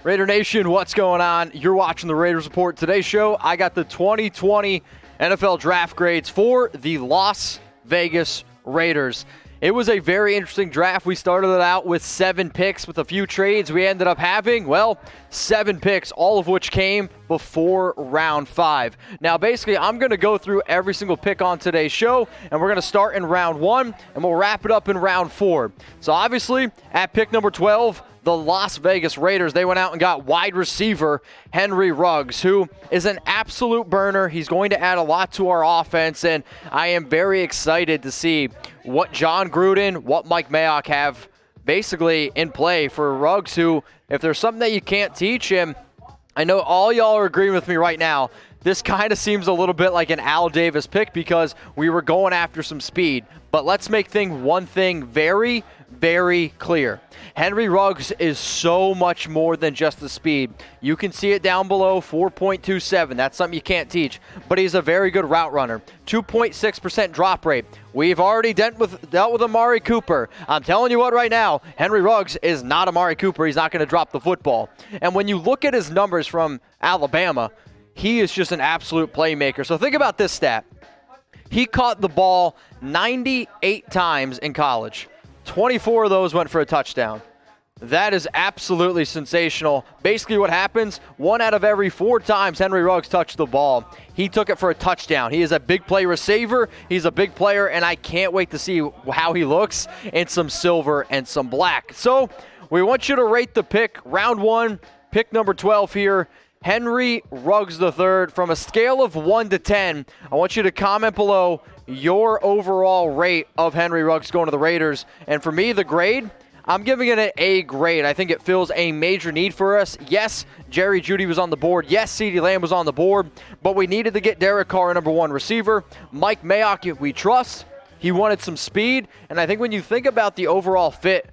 Raider Nation, what's going on? You're watching the Raiders Report. Today's show, I got the 2020 NFL draft grades for the Las Vegas Raiders. It was a very interesting draft. We started it out with 7 picks with a few trades. We ended up having, 7 picks, all of which came before round 5. Now, basically, I'm going to go through every single pick on today's show, and we're going to start in round 1, and we'll wrap it up in round 4. So, obviously, at pick number 12, the Las Vegas Raiders, they went out and got wide receiver Henry Ruggs, who is an absolute burner. He's going to add a lot to our offense, and I am very excited to see what John Gruden, what Mike Mayock have basically in play for Ruggs, who, if there's something that you can't teach him, I know all y'all are agreeing with me right now. This kind of seems a little bit like an Al Davis pick because we were going after some speed. But let's make one thing very, very clear. Henry Ruggs is so much more than just the speed. You can see it down below, 4.27. That's something you can't teach. But he's a very good route runner. 2.6% drop rate. We've already dealt with Amari Cooper. I'm telling you what right now, Henry Ruggs is not Amari Cooper. He's not going to drop the football. And when you look at his numbers from Alabama, he is just an absolute playmaker. So think about this stat. He caught the ball 98 times in college. 24 of those went for a touchdown. That is absolutely sensational. Basically what happens, 1 out of every 4 times Henry Ruggs touched the ball, he took it for a touchdown. He is a big play receiver. He's a big player, and I can't wait to see how he looks in some silver and some black. So we want you to rate the pick. Round 1, pick number 12 here. Henry Ruggs III, from a scale of 1 to 10, I want you to comment below your overall rate of Henry Ruggs going to the Raiders. And for me, the grade, I'm giving it an A grade. I think it fills a major need for us. Yes, Jerry Jeudy was on the board. Yes, CeeDee Lamb was on the board. But we needed to get Derek Carr, number 1 receiver. Mike Mayock, we trust. He wanted some speed. And I think when you think about the overall fit,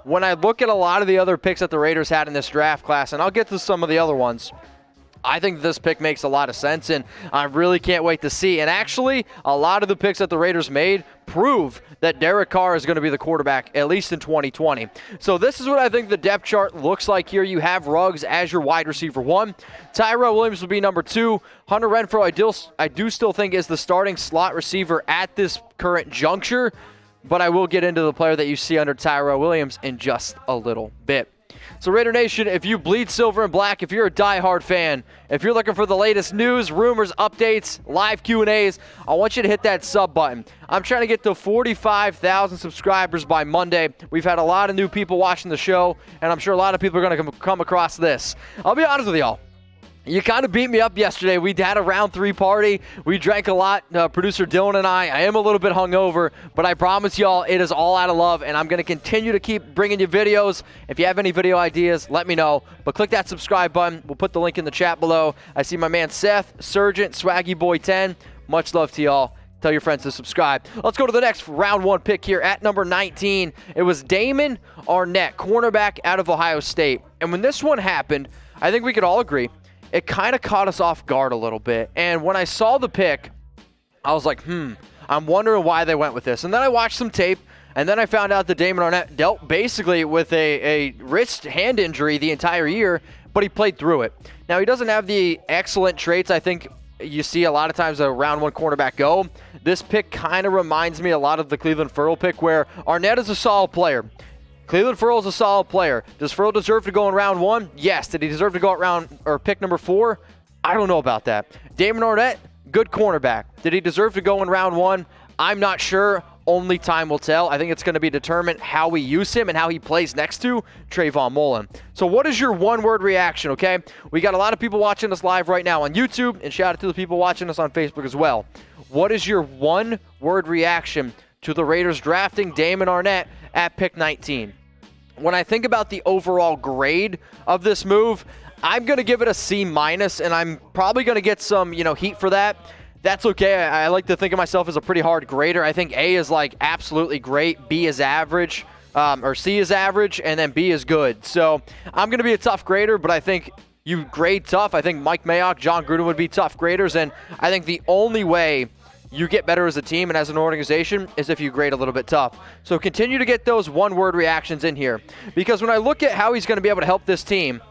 when I look at a lot of the other picks that the Raiders had in this draft class, and I'll get to some of the other ones, I think this pick makes a lot of sense, and I really can't wait to see. And actually, a lot of the picks that the Raiders made prove that Derek Carr is going to be the quarterback, at least in 2020. So this is what I think the depth chart looks like here. You have Ruggs as your wide receiver 1. Tyrell Williams will be number 2. Hunter Renfrow, I do still think is the starting slot receiver at this current juncture, but I will get into the player that you see under Tyrell Williams in just a little bit. So Raider Nation, if you bleed silver and black, if you're a diehard fan, if you're looking for the latest news, rumors, updates, live Q&As, I want you to hit that sub button. I'm trying to get to 45,000 subscribers by Monday. We've had a lot of new people watching the show, and I'm sure a lot of people are going to come across this. I'll be honest with y'all. You kind of beat me up yesterday. We had a round 3 party. We drank a lot, producer Dylan and I. I am a little bit hungover, but I promise y'all it is all out of love, and I'm going to continue to keep bringing you videos. If you have any video ideas, let me know. But click that subscribe button. We'll put the link in the chat below. I see my man Seth, Surgeon, Swaggy Boy 10. Much love to y'all. Tell your friends to subscribe. Let's go to the next round 1 pick here at number 19. It was Damon Arnette, cornerback out of Ohio State. And when this one happened, I think we could all agree, it kind of caught us off guard a little bit. And when I saw the pick, I was like, I'm wondering why they went with this. And then I watched some tape, and then I found out that Damon Arnette dealt basically with a wrist hand injury the entire year, but he played through it. Now, he doesn't have the excellent traits I think you see a lot of times a round 1 cornerback go. This pick kind of reminds me a lot of the Cleveland Ferrell pick, where Arnette is a solid player. Cleveland Ferrell is a solid player. Does Ferrell deserve to go in round 1? Yes. Did he deserve to go at pick number 4? I don't know about that. Damon Arnette, good cornerback. Did he deserve to go in round 1? I'm not sure. Only time will tell. I think it's going to be determined how we use him and how he plays next to Trayvon Mullen. So what is your one-word reaction, okay? We got a lot of people watching us live right now on YouTube, and shout out to the people watching us on Facebook as well. What is your one-word reaction to the Raiders drafting Damon Arnette at pick 19? When I think about the overall grade of this move, I'm going to give it a C-, and I'm probably going to get some, heat for that. That's okay. I like to think of myself as a pretty hard grader. I think A is like absolutely great, B is average, or C is average, and then B is good. So I'm going to be a tough grader, but I think you grade tough. I think Mike Mayock, John Gruden would be tough graders, and I think the only way you get better as a team and as an organization is if you grade a little bit tough. So continue to get those one-word reactions in here. Because when I look at how he's going to be able to help this team,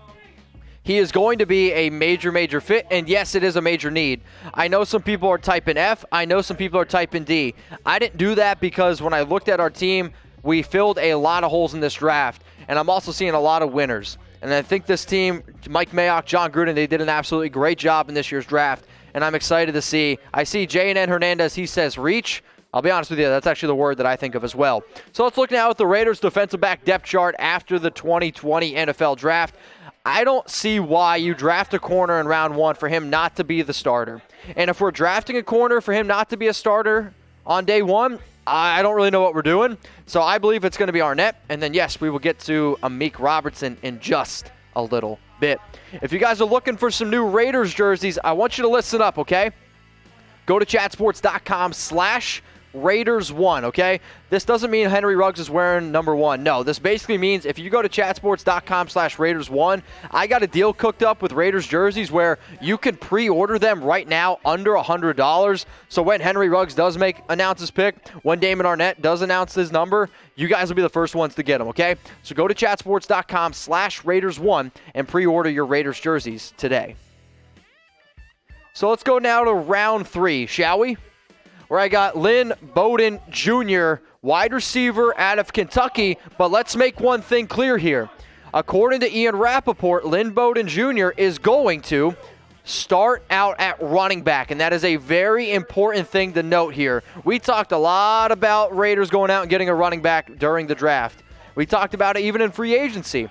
He is going to be a major fit, and yes, it is a major need. I know some people are typing F. I know some people are typing D. I didn't do that because when I looked at our team, we filled a lot of holes in this draft, and I'm also seeing a lot of winners. And I think this team, Mike Mayock, John Gruden, they did an absolutely great job in this year's draft, and I'm excited to see. I see J.N. Hernandez, he says reach. I'll be honest with you, that's actually the word that I think of as well. So let's look now at the Raiders' defensive back depth chart after the 2020 NFL Draft. I don't see why you draft a corner in round 1 for him not to be the starter. And if we're drafting a corner for him not to be a starter on day 1, I don't really know what we're doing. So I believe it's going to be Arnette. And then, yes, we will get to Amik Robertson in just a little bit. If you guys are looking for some new Raiders jerseys, I want you to listen up, okay? Go to chatsports.com/Raiders1, okay? This doesn't mean Henry Ruggs is wearing number 1. No, this basically means if you go to chatsports.com/Raiders1, I got a deal cooked up with Raiders jerseys where you can pre-order them right now under $100. So when Henry Ruggs does announce his pick, when Damon Arnette does announce his number, you guys will be the first ones to get them, okay? So go to chatsports.com/Raiders1 and pre-order your Raiders jerseys today. So let's go now to round 3, shall we? Where I got Lynn Bowden Jr., wide receiver out of Kentucky. But let's make one thing clear here. According to Ian Rappaport, Lynn Bowden Jr. is going to start out at running back, and that is a very important thing to note here. We talked a lot about Raiders going out and getting a running back during the draft. We talked about it even in free agency.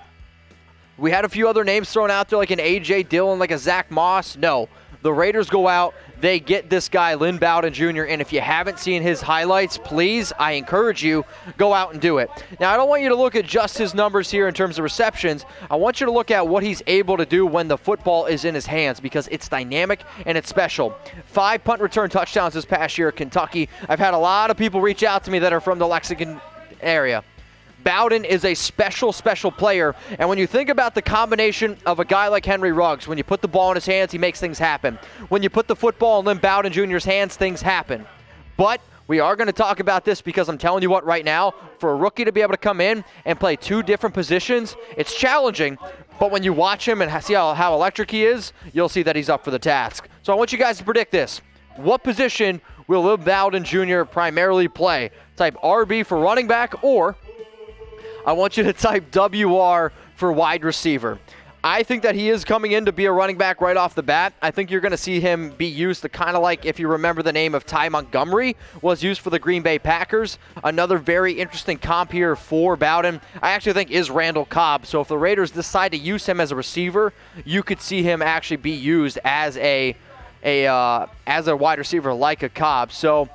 We had a few other names thrown out there like an A.J. Dillon, like a Zach Moss. No. The Raiders go out, they get this guy, Lynn Bowden Jr., and if you haven't seen his highlights, please, I encourage you, go out and do it. Now, I don't want you to look at just his numbers here in terms of receptions. I want you to look at what he's able to do when the football is in his hands because it's dynamic and it's special. 5 punt return touchdowns this past year at Kentucky. I've had a lot of people reach out to me that are from the Lexington area. Bowden is a special player, and when you think about the combination of a guy like Henry Ruggs, when you put the ball in his hands, he makes things happen. When you put the football in Lynn Bowden Jr.'s hands, things happen. But we are going to talk about this because I'm telling you what right now, for a rookie to be able to come in and play 2 different positions, it's challenging, but when you watch him and see how electric he is, you'll see that he's up for the task. So I want you guys to predict this. What position will Lynn Bowden Jr. primarily play? Type RB for running back, or I want you to type WR for wide receiver. I think that he is coming in to be a running back right off the bat. I think you're going to see him be used to kind of like, if you remember the name of Ty Montgomery, was used for the Green Bay Packers. Another very interesting comp here for Bowden, I actually think, is Randall Cobb. So if the Raiders decide to use him as a receiver, you could see him actually be used as a wide receiver like a Cobb. So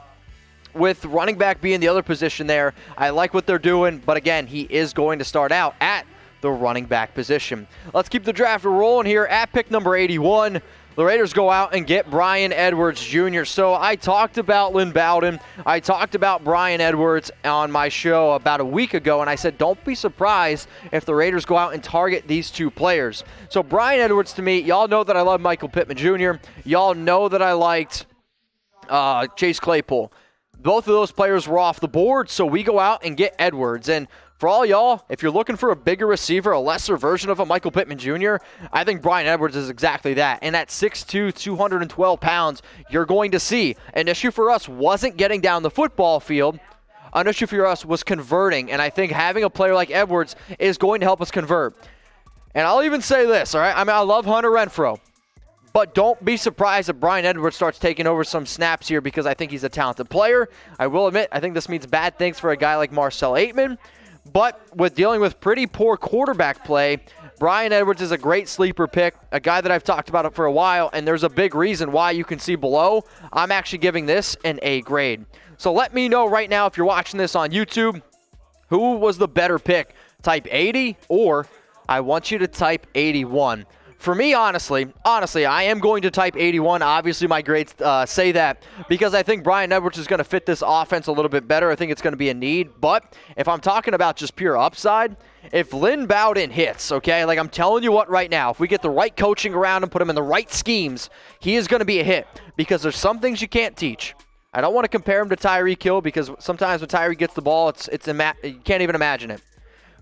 with running back being the other position there, I like what they're doing, but again, he is going to start out at the running back position. Let's keep the draft rolling here at pick number 81. The Raiders go out and get Bryan Edwards Jr. So I talked about Lynn Bowden. I talked about Bryan Edwards on my show about a week ago, and I said don't be surprised if the Raiders go out and target these 2 players. So Bryan Edwards, to me, y'all know that I love Michael Pittman Jr. Y'all know that I liked Chase Claypool. Both of those players were off the board, so we go out and get Edwards. And for all y'all, if you're looking for a bigger receiver, a lesser version of a Michael Pittman Jr., I think Bryan Edwards is exactly that. And at 6'2", 212 pounds, you're going to see an issue for us wasn't getting down the football field. An issue for us was converting, and I think having a player like Edwards is going to help us convert. And I'll even say this, all right? I mean, I love Hunter Renfrow. But don't be surprised if Bryan Edwards starts taking over some snaps here because I think he's a talented player. I will admit, I think this means bad things for a guy like Marcel Aitman. But with dealing with pretty poor quarterback play, Bryan Edwards is a great sleeper pick, a guy that I've talked about it for a while, and there's a big reason why you can see below. I'm actually giving this an A grade. So let me know right now if you're watching this on YouTube, who was the better pick? Type 80 or I want you to type 81. For me, honestly, I am going to type 81. Obviously, my grades say that because I think Bryan Edwards is going to fit this offense a little bit better. I think it's going to be a need. But if I'm talking about just pure upside, if Lynn Bowden hits, okay, like I'm telling you what right now, if we get the right coaching around him, put him in the right schemes, he is going to be a hit because there's some things you can't teach. I don't want to compare him to Tyreek Hill because sometimes when Tyreek gets the ball, you can't even imagine it.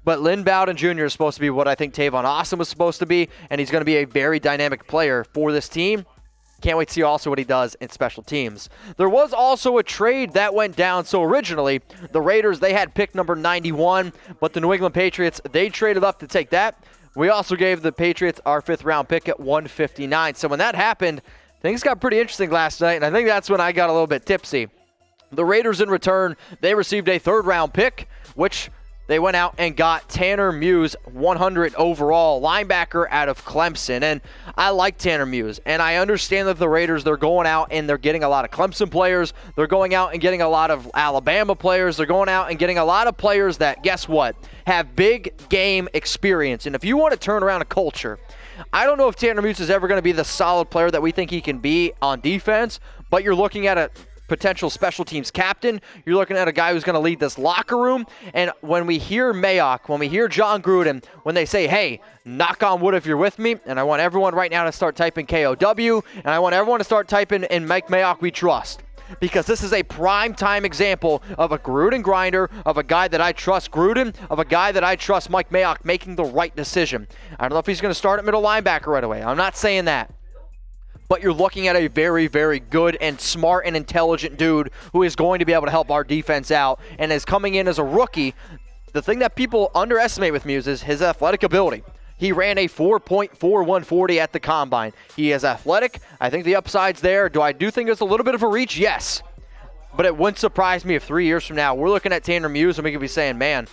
But Lynn Bowden Jr. is supposed to be what I think Tavon Austin was supposed to be, and he's going to be a very dynamic player for this team. Can't wait to see also what he does in special teams. There was also a trade that went down. So originally, the Raiders, they had pick number 91, but the New England Patriots, they traded up to take that. We also gave the Patriots our 5th-round pick at 159. So when that happened, things got pretty interesting last night, and I think that's when I got a little bit tipsy. The Raiders, in return, they received a 3rd-round pick, which they went out and got Tanner Muse, 100 overall, linebacker out of Clemson. And I like Tanner Muse. And I understand that the Raiders, they're going out and they're getting a lot of Clemson players. They're going out and getting a lot of Alabama players. They're going out and getting a lot of players that, guess what, have big game experience. And if you want to turn around a culture, I don't know if Tanner Muse is ever going to be the solid player that we think he can be on defense, but you're looking at a potential special teams captain. You're looking at a guy who's going to lead this locker room. And when we hear Mayock, when we hear John Gruden, when they say, hey, knock on wood if you're with me, and I want everyone right now to start typing KOW, and I want everyone to start typing in Mike Mayock we trust. Because this is a prime-time example of a Gruden grinder, of a guy that I trust Gruden, of a guy that I trust Mike Mayock making the right decision. I don't know if he's going to start at middle linebacker right away. I'm not saying that. But you're looking at a very, very good and smart and intelligent dude who is going to be able to help our defense out and is coming in as a rookie. The thing that people underestimate with Muse is his athletic ability. He ran a 4.4140 at the combine. He is athletic. I think the upside's there. Do I think it's a little bit of a reach? Yes. But it wouldn't surprise me if 3 years from now we're looking at Tanner Muse and we could be saying, man,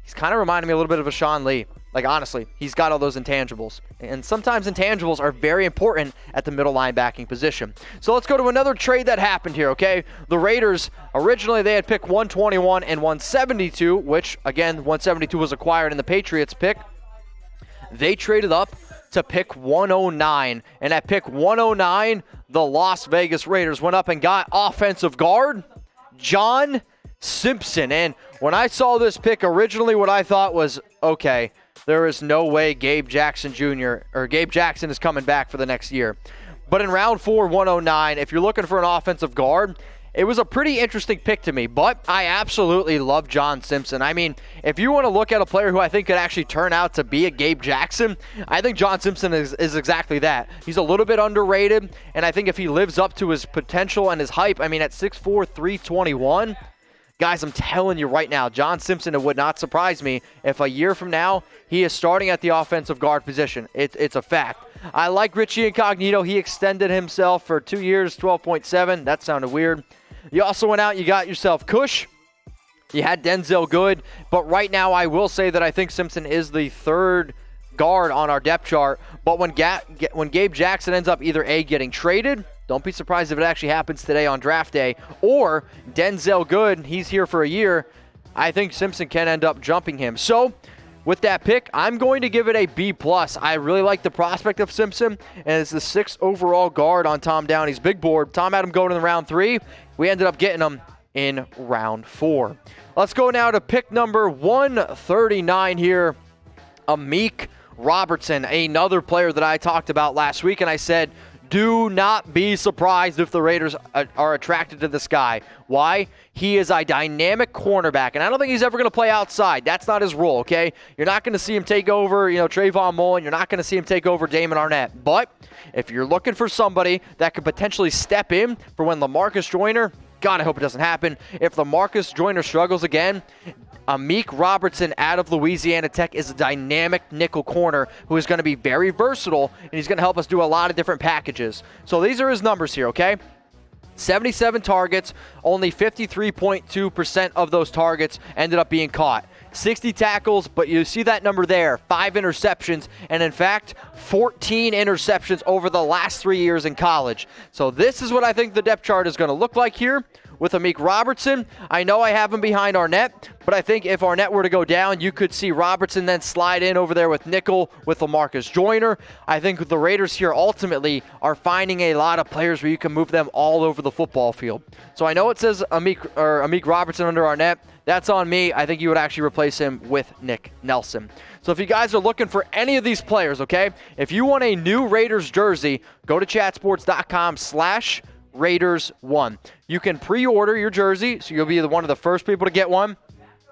he's kind of reminding me a little bit of a Sean Lee. Like, honestly, he's got all those intangibles. And sometimes intangibles are very important at the middle linebacking position. So let's go to another trade that happened here, okay? The Raiders, originally they had picked 121 and 172, which, again, 172 was acquired in the Patriots pick. They traded up to pick 109. And at pick 109, the Las Vegas Raiders went up and got offensive guard John Simpson. And when I saw this pick originally, what I thought was, okay, there is no way Gabe Jackson is coming back for the next year. But in round 4, 109, if you're looking for an offensive guard, it was a pretty interesting pick to me. But I absolutely love John Simpson. I mean, if you want to look at a player who I think could actually turn out to be a Gabe Jackson, I think John Simpson is exactly that. He's a little bit underrated, and I think if he lives up to his potential and his hype, I mean, at 6'4", 321, guys, I'm telling you right now, John Simpson, it would not surprise me if a year from now he is starting at the offensive guard position. It's a fact. I like Richie Incognito. He extended himself for 2 years, 12.7. That sounded weird. You also went out, you got yourself Cush. You had Denzel Good. But right now, I will say that I think Simpson is the 3rd guard on our depth chart. But when Gabe Jackson ends up either A, getting traded, don't be surprised if it actually happens today on draft day, or Denzel Good, he's here for a year, I think Simpson can end up jumping him. So with that pick, I'm going to give it a B+. I really like the prospect of Simpson, and it's the 6th overall guard on Tom Downey's big board. Tom had him going in round 3. We ended up getting him in round 4. Let's go now to pick number 139 here. Amik Robertson, another player that I talked about last week, and I said, do not be surprised if the Raiders are attracted to this guy. Why? He is a dynamic cornerback, and I don't think he's ever going to play outside. That's not his role, okay? You're not going to see him take over, Trayvon Mullen. You're not going to see him take over Damon Arnette. But if you're looking for somebody that could potentially step in for when LaMarcus Joyner, God, I hope it doesn't happen. If LaMarcus Joyner struggles again, Amik Robertson out of Louisiana Tech is a dynamic nickel corner who is going to be very versatile, and he's going to help us do a lot of different packages. So these are his numbers here, okay? 77 targets, only 53.2% of those targets ended up being caught. 60 tackles, but you see that number there, 5 interceptions, and in fact, 14 interceptions over the last 3 years in college. So this is what I think the depth chart is going to look like here with Amik Robertson. I know I have him behind Arnette, but I think if Arnette were to go down, you could see Robertson then slide in over there with nickel with LaMarcus Joyner. I think the Raiders here ultimately are finding a lot of players where you can move them all over the football field. So I know it says Amik Robertson under Arnette. That's on me. I think you would actually replace him with Nick Nelson. So if you guys are looking for any of these players, okay, if you want a new Raiders jersey, go to chatsports.com/Raiders1. You can pre-order your jersey, so you'll be one of the first people to get one.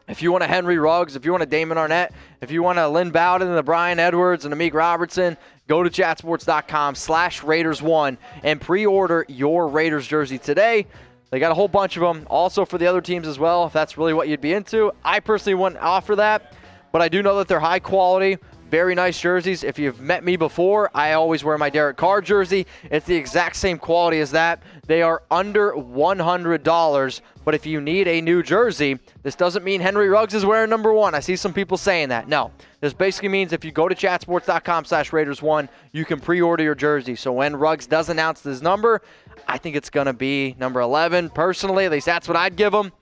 If you want a Henry Ruggs, if you want a Damon Arnette, if you want a Lynn Bowden and the Bryan Edwards and Amik Robertson, go to chatsports.com/Raiders1 and pre-order your Raiders jersey today. They got a whole bunch of them. Also for the other teams as well, if that's really what you'd be into. I personally wouldn't offer that, but I do know that they're high quality, very nice jerseys. If you've met me before, I always wear my Derek Carr jersey. It's the exact same quality as that. They are under $100, but if you need a new jersey, this doesn't mean Henry Ruggs is wearing number 1. I see some people saying that. No, this basically means if you go to chatsports.com/Raiders1, you can pre-order your jersey. So when Ruggs does announce his number, I think it's going to be number 11. Personally, at least that's what I'd give him.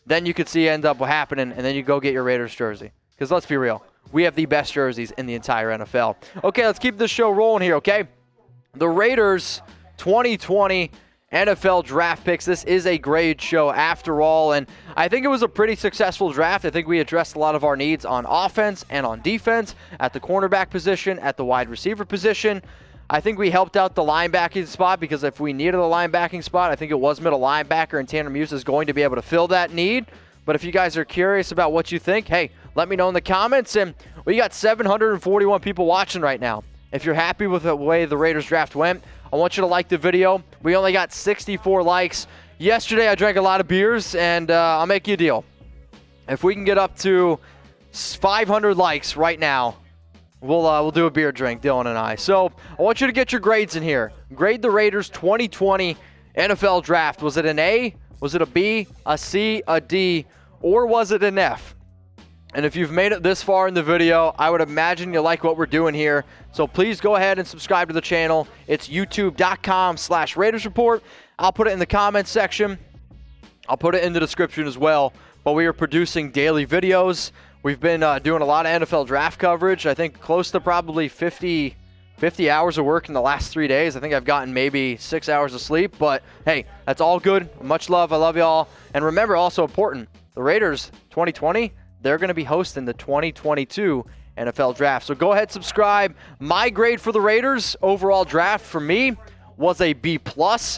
Then you could see end up happening, and then you go get your Raiders jersey. Because let's be real, we have the best jerseys in the entire NFL. Okay, let's keep this show rolling here, okay? The Raiders 2020 NFL draft picks. This is a grade show after all, and I think it was a pretty successful draft. I think we addressed a lot of our needs on offense and on defense, at the cornerback position, at the wide receiver position. I think we helped out the linebacking spot because if we needed a linebacking spot, I think it was middle linebacker, and Tanner Muse is going to be able to fill that need. But if you guys are curious about what you think, hey, let me know in the comments. And we got 741 people watching right now. If you're happy with the way the Raiders draft went, I want you to like the video. We only got 64 likes. Yesterday, I drank a lot of beers, and I'll make you a deal. If we can get up to 500 likes right now, we'll do a beer drink, Dylan and I. So I want you to get your grades in here. Grade the Raiders 2020 NFL draft. Was it an A? Was it a B? A C? A D? Or was it an F? And if you've made it this far in the video, I would imagine you like what we're doing here. So please go ahead and subscribe to the channel. It's youtube.com/Raiders Report. I'll put it in the comments section. I'll put it in the description as well. But we are producing daily videos. We've been doing a lot of NFL draft coverage. I think close to probably 50 hours of work in the last 3 days. I think I've gotten maybe 6 hours of sleep. But, hey, that's all good. Much love. I love y'all. And remember, also important, the Raiders 2020, they're going to be hosting the 2022 NFL Draft. So go ahead, subscribe. My grade for the Raiders overall draft for me was a B+,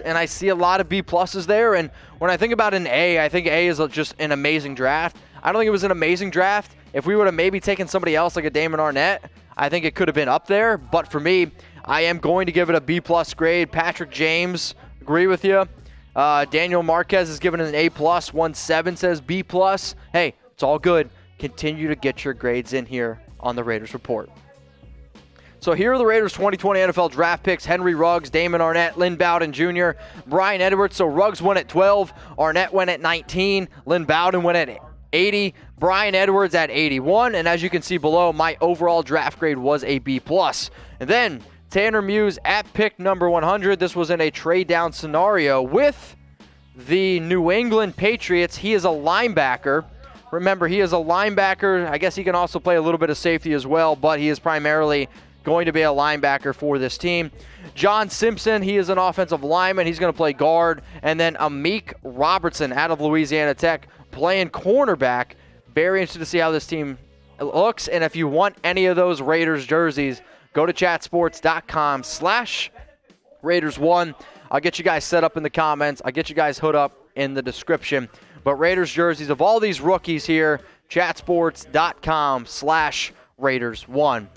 and I see a lot of B pluses there. And when I think about an A, I think A is just an amazing draft. I don't think it was an amazing draft. If we would have maybe taken somebody else like a Damon Arnette, I think it could have been up there. But for me, I am going to give it a B+ grade. Patrick James, agree with you. Daniel Marquez is given an A+. 1-7 says B+. Hey, it's all good. Continue to get your grades in here on the Raiders Report. So here are the Raiders 2020 NFL draft picks. Henry Ruggs, Damon Arnette, Lynn Bowden Jr., Bryan Edwards. So Ruggs went at 12, Arnette went at 19, Lynn Bowden went at 80, Bryan Edwards at 81. And as you can see below, my overall draft grade was a B+. And then Tanner Muse at pick number 100. This was in a trade down scenario with the New England Patriots. He is a linebacker. Remember, he is a linebacker. I guess he can also play a little bit of safety as well, but he is primarily going to be a linebacker for this team. John Simpson, he is an offensive lineman. He's going to play guard. And then Amik Robertson out of Louisiana Tech playing cornerback. Very interested to see how this team looks. And if you want any of those Raiders jerseys, go to chatsports.com/Raiders1. I'll get you guys set up in the comments. I'll get you guys hooked up in the description. But Raiders jerseys of all these rookies here, chatsports.com/Raiders1.